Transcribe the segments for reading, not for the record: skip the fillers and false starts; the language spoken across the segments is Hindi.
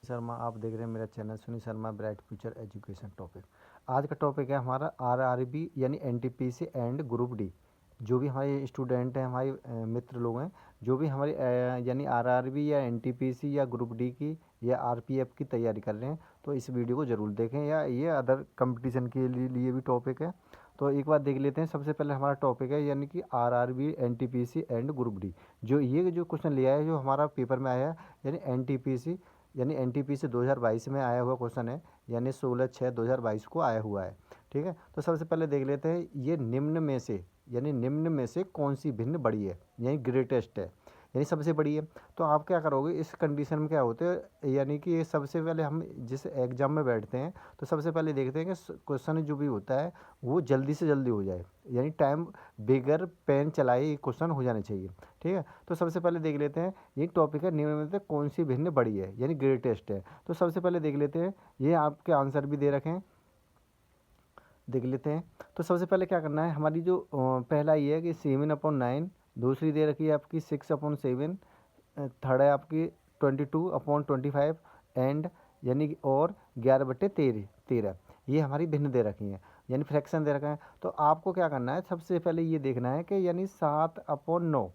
शर्मा, आप देख रहे हैं मेरा channel Sunil Sharma bright future education topic. आज का टॉपिक है हमारा आरआरबी यानी एनटीपीसी एंड ग्रुप डी। जो भी हमारे स्टूडेंट हैं, हमारे मित्र लोग हैं, जो भी हमारी यानी आरआरबी या एनटीपीसी या ग्रुप डी की या आरपीएफ की तैयारी कर रहे हैं, तो इस वीडियो को ज़रूर देखें। या ये अदर कंपटीशन के लिए भी टॉपिक है, तो एक बार देख लेते हैं। सबसे पहले हमारा टॉपिक है यानी कि RRB NTPC and group D. जो क्वेश्चन लिया है, जो हमारा पेपर में आया है, यानी एनटीपीसी यानी एनटीपीसी 2022 में आया हुआ क्वेश्चन है, यानी 16/6/2022 को आया हुआ है। ठीक है, तो सबसे पहले देख लेते हैं ये निम्न में से कौन सी भिन्न बड़ी है, यानी ग्रेटेस्ट है, यानी सबसे बड़ी है। तो आप क्या करोगे इस कंडीशन में, क्या होते हैं, यानी कि ये सबसे पहले हम जिस एग्जाम में बैठते हैं तो सबसे पहले देखते हैं कि क्वेश्चन जो भी होता है वो जल्दी से जल्दी हो जाए, यानी टाइम बगैर पेन चलाए ये क्वेश्चन हो जाने चाहिए। ठीक है, तो सबसे पहले देख लेते हैं ये टॉपिक है निम्न में से कौन सी भिन्न बड़ी है, यानी ग्रेटेस्ट है। तो सबसे पहले देख लेते हैं, ये आपके आंसर भी दे रखे हैं, देख लेते हैं। तो सबसे पहले क्या करना है, हमारी जो पहला ये है कि 7/9, दूसरी दे रखी है आपकी 6/7, थर्ड है आपकी 22/25 एंड यानी कि और 11/13, ये हमारी भिन्न दे रखी हैं, यानी फ्रैक्शन दे रखा है। तो आपको क्या करना है, सबसे पहले ये देखना है कि यानी 7/9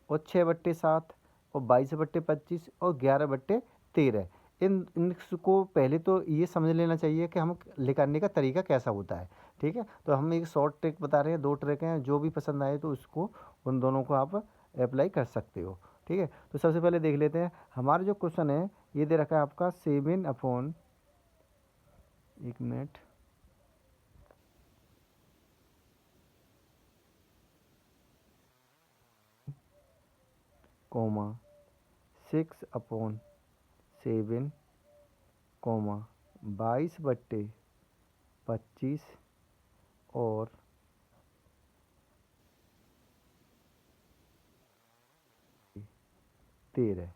और 6/7 और 22/25 और 11/13, इनको पहले तो ये समझ लेना चाहिए कि हम निकालने का तरीका कैसा होता है। ठीक है, तो हम एक शॉर्ट ट्रिक बता रहे हैं, 2 ट्रिक हैं, जो भी पसंद आए तो उसको उन दोनों को आप अप्लाई कर सकते हो। ठीक है, तो सबसे पहले देख लेते हैं हमारा जो क्वेश्चन है, ये दे रखा है आपका 7 एक मिनट, कॉमा 6/7, कॉमा 22/25 और 13,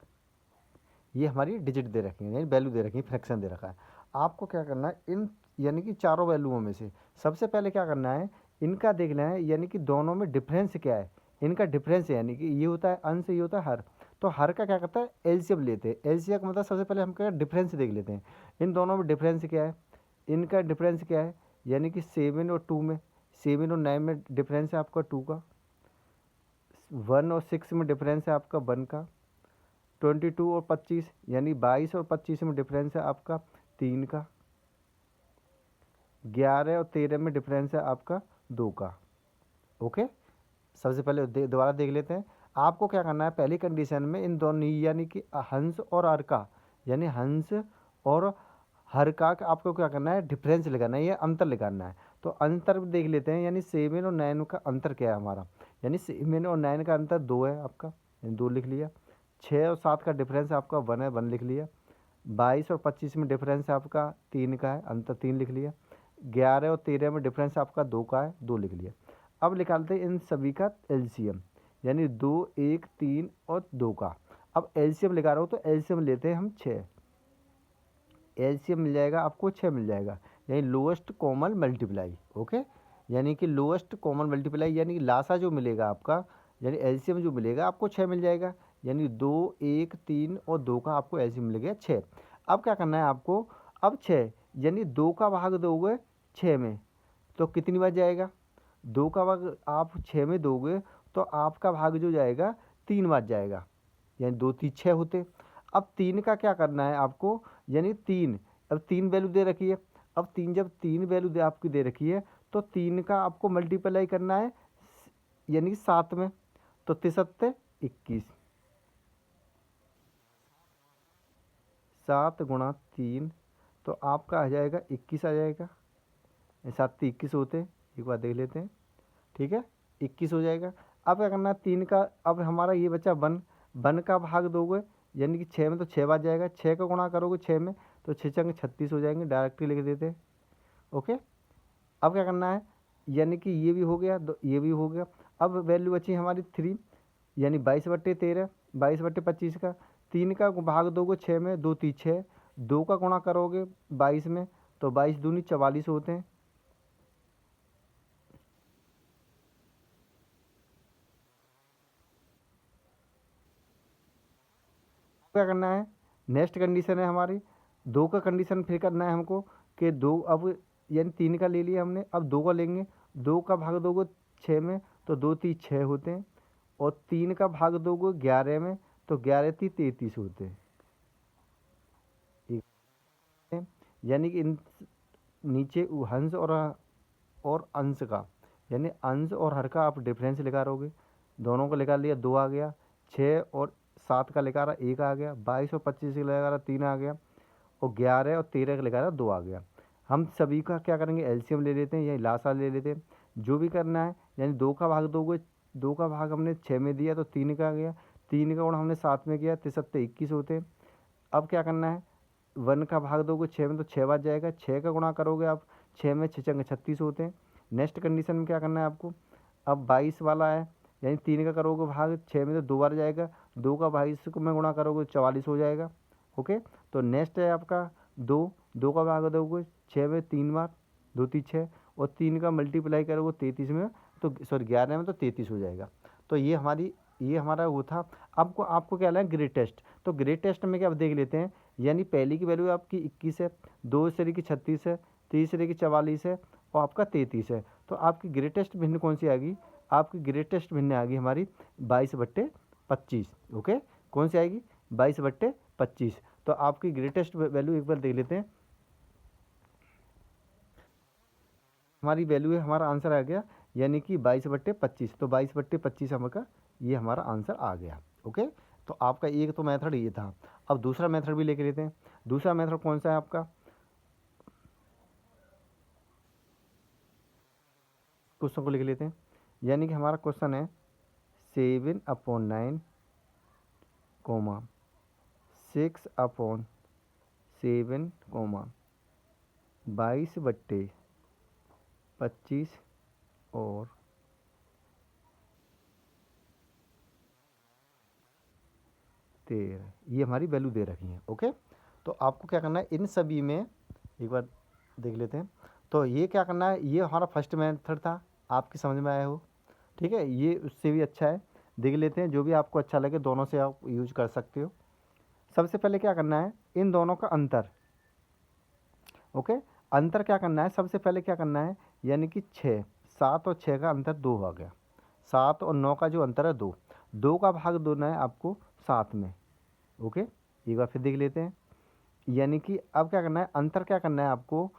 ये हमारी डिजिट दे रखी है, यानी वैल्यू दे रखी है, फ्रैक्शन दे रखा है। आपको क्या करना है, इन यानी कि चारों वैल्यूओं में से सबसे पहले क्या करना है, इनका देखना है, यानी कि दोनों में डिफरेंस क्या है। इनका डिफरेंस है, यानी कि ये होता है अंश, ये होता है हर। तो हर का क्या करता है, एलसीएम लेते हैं। एलसीएम का मतलब सबसे पहले हम क्या डिफरेंस देख लेते हैं, इन दोनों में डिफरेंस क्या है। इनका डिफरेंस क्या है, यानी कि 7 और 2 में, 7 और 9 में डिफरेंस है आपका 2 का, 1 और 6 में डिफरेंस है आपका 1 का, 22 और 25 यानी 22 और 25 में डिफरेंस है आपका 3 का, 11 और 13 में डिफरेंस है आपका 2 का। ओके, सबसे पहले दोबारा देख लेते हैं। आपको क्या करना है, पहली कंडीशन में इन दोनों यानी कि हंस और हर का, यानी हंस और हर का आपको क्या करना है, डिफरेंस लगाना है या अंतर लगाना है। तो अंतर देख लेते हैं, यानी 7 और 9 का अंतर क्या है हमारा, यानी 7 और 9 का अंतर 2 है आपका, यानी 2 लिख लिया। 6 और 7 का डिफरेंस आपका 1 है, 1 लिख लिया। 22 और 25 में डिफरेंस आपका 3 का है, अंतर 3 लिख लिया। 11 और 13 में डिफरेंस आपका 2 का है, 2 लिख लिया। अब निकालते हैं इन सभी का एलसीएम, यानी 2, 1, 3 और 2 का। अब एलसीएम लगा रहा हूँ तो एलसीएम लेते हैं हम 6, एलसीएम मिल जाएगा आपको 6 मिल जाएगा, यानी लोएस्ट कॉमन मल्टीप्लाई। ओके, यानी कि लोएस्ट कॉमन मल्टीप्लाई यानी कि लासा जो मिलेगा आपका, यानी एलसीएम जो मिलेगा आपको 6 मिल जाएगा, यानी 2, 1, 3 और 2 का आपको एलसीएम मिल गया 6। अब क्या करना है आपको, अब 6 यानी 2 का भाग दोगे 6 में तो कितनी बार जाएगा, 2 का भाग आप 6 में दोगे तो आपका भाग जो जाएगा 3 बार जाएगा, यानी 2 3 6 होते। अब 3 का क्या करना है आपको, यानी 3, अब 3 वैल्यू दे रखी है। अब जब 3 वैल्यू आपकी दे रखी है तो 3 का आपको मल्टीप्लाई करना है, यानी कि 7 में, तो 3 21, 7 × 3 तो आपका आ जाएगा 21 आ जाएगा, 7 21 होते हैं, एक बार देख लेते हैं। ठीक है, 21 हो जाएगा। अब क्या करना है, 3 का, अब हमारा ये बचा 1, 1 का भाग दोगे यानी कि 6 में तो 6 बार जाएगा, 6 का गुणा करोगे 6 में तो 6 × 36 हो जाएंगे, डायरेक्टली लिख देते हैं। ओके, अब क्या करना है, यानी कि ये भी हो गया, ये भी हो गया। अब वैल्यू बची हमारी 3, यानी 22/13, 22/25 का, 3 का भाग दोगे 6 में, 2 3 6, 2 का गुणा करोगे 22 में तो 22 दूनी 44 होते हैं। क्या करना है, नेक्स्ट कंडीशन है हमारी, 2 का कंडीशन फिर करना है हमको कि 2 अब यानी 3 का ले लिया हमने, अब 2 का लेंगे। 2 का भाग दोगे 6 में तो 2 3 6 होते हैं, और 3 का भाग दोगे 11 में तो 11 3 33 होते हैं। ठीक है, यानी कि इन नीचे हंस और अंश का, यानी अंश और हर का आप डिफरेंस निकाल लोगे। दोनों को निकाल लिया, 2 आ गया। 6 और 7 का निकाला 1 आ गया। 22 और 25 का निकाला 3 आ गया। और 11 और 13 का निकाला 2 आ गया। हम सभी का क्या करेंगे, एलसीएम ले लेते हैं या लासा ले लेते हैं, जो भी करना है। यानी 2 का भाग दोगे, 2 का भाग हमने 6 में दिया तो 3 का आ गया। 3 का गुणा हमने 7 में किया, 3 21 होते हैं। अब क्या करना है, 1 का भाग दोगे 6 में तो 6 बच जाएगा। 6 का गुणा करोगे आप, 6 में 6 छंग 36 होते हैं। नेक्स्ट कंडीशन में क्या करना है आपको, अब 22 वाला है, यानी 3 का करोगे भाग 6 में तो 2 बार जाएगा। 2 का 22 को में गुणा करोगे 44 हो जाएगा। ओके, तो नेक्स्ट है आपका 2 का भाग दोगे 6 में 3 बार, 2 3 6, और 3 का मल्टीप्लाई करोगे 33 में तो सॉरी 11 में तो 33 हो जाएगा। तो ये हमारा वो था। आपको आपको क्या लगा, ग्रेड टेस्ट। तो ग्रेड टेस्ट में क्या आप देख लेते हैं, यानी पहली की वैल्यू आपकी 21 है, दूसरे की 36 है, तीसरे की 44 है, और आपका 33 है। तो आपकी ग्रेटेस्ट भिन्न कौन सी आ गई, आपकी ग्रेटेस्ट भिन्न आ गई हमारी 22/25। ओके, कौन सी आएगी, 22/25। तो आपकी ग्रेटेस्ट वैल्यू एक बार देख लेते हैं। हमारी वैल्यू है, हमारा आंसर आ गया यानी कि 22/25। तो 22/25 हमारा ये हमारा आंसर आ गया। ओके, तो आपका एक तो मेथड ये था। अब दूसरा मेथड भी लेके लेते हैं। दूसरा मेथड कौन सा है आपका, क्वेश्चन को लिख लेते हैं। यानी कि हमारा क्वेश्चन है 7/9, 6/7, 22/25 और 13। ये हमारी वैल्यू दे रखी है। ओके, तो आपको क्या करना है, इन सभी में एक बार देख लेते हैं। तो ये क्या करना है, ये हमारा फर्स्ट मेथड था, आपकी समझ में आया हो। ठीक है, ये उससे भी अच्छा है, देख लेते हैं। जो भी आपको अच्छा लगे दोनों से आप यूज कर सकते हो। सबसे पहले क्या करना है, इन दोनों का अंतर। ओके, अंतर क्या करना है, सबसे पहले क्या करना है, यानी कि 6, 7 और 6 का अंतर 2 आ गया। 7 और 9 का जो अंतर है 2, 2 का भाग देना है आपको 7 में। ओके, एक बार फिर देख लेते हैं। यानी कि अब क्या करना है, अंतर क्या करना है आपको,